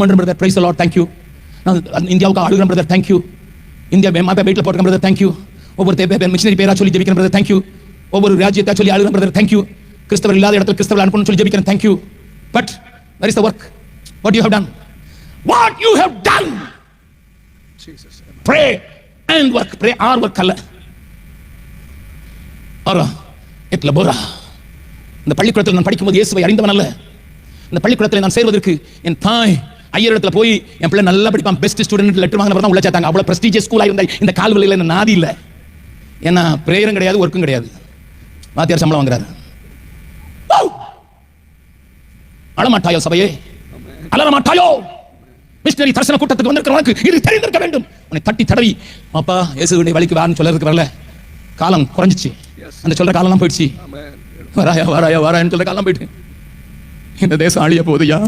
Brother, praise the Lord, thank you. நான் இந்தியாவுக்கு ஆளுகிறேன் brother, thank you. India மேப்பை வெயிட்ல போட்டுக்கிறேன் பிரதர், தேங்க் யூ. ஒவ்வொரு மிஷனரி பேரா சொல்லி ஜெபிக்கிறேன் பிரதர், தேங்க் யூ. ஒவ்வொரு ராஜ்யத்தை சொல்லி ஆளுகிறேன் பிரதர், தேங்க் யூ. கிறிஸ்தவர் இல்லாத இடத்துல கிறிஸ்தவர் அனுப்பணும்னு சொல்லி ஜெபிக்கிறேன், thank you. But where is the work? What you have done? What you have done? Jesus. Pray and work. Pray or work அல்ல. ஆரா இட்ல போரா. இந்த பள்ளிக்கூடத்தில் நான் படிக்கும்போது இயேசுவை அறிந்தவன் அல்ல. இந்த பள்ளிக்கூடத்தில் நான் சேர்வதற்கு என் தாய் ஐயர் இடத்துல போய் என் பிள்ளை நல்லா படிப்பான், பெஸ்ட் ஸ்டூடெண்ட் லெட்டர் வாங்கின தான் உள்ள சேர்த்தாங்க. அவ்வளவு பிரஸ்டீஜியஸ் ஸ்கூலா இருந்த இந்த கால்வெளியில என்ன நாதி இல்லை. ஏன்னா பிரேயரும் கிடையாது, ஒர்க்கும் கிடையாது. வாத்தியார் சம்பளம் வாங்குறாரு. அழமாட்டாயோ சபையே, அலறமாட்டாயோ? மிஷனரி தரிசன கூட்டத்துக்கு வந்திருக்கிறவனுக்கு இது தெரிந்திருக்க வேண்டும். உன்னை தட்டி தடவி அப்பா இயேசுவினை வழிக்கு வான்னு சொல்றதுக்கு வரல. காலம் குறைஞ்சிச்சு, அந்த சொல்ற காலம்லாம் போயிடுச்சு. வராயா வராயா வராயான்னு சொல்ற காலம் போயிட்டு இந்த தேசம் அழிய போகுதுயா.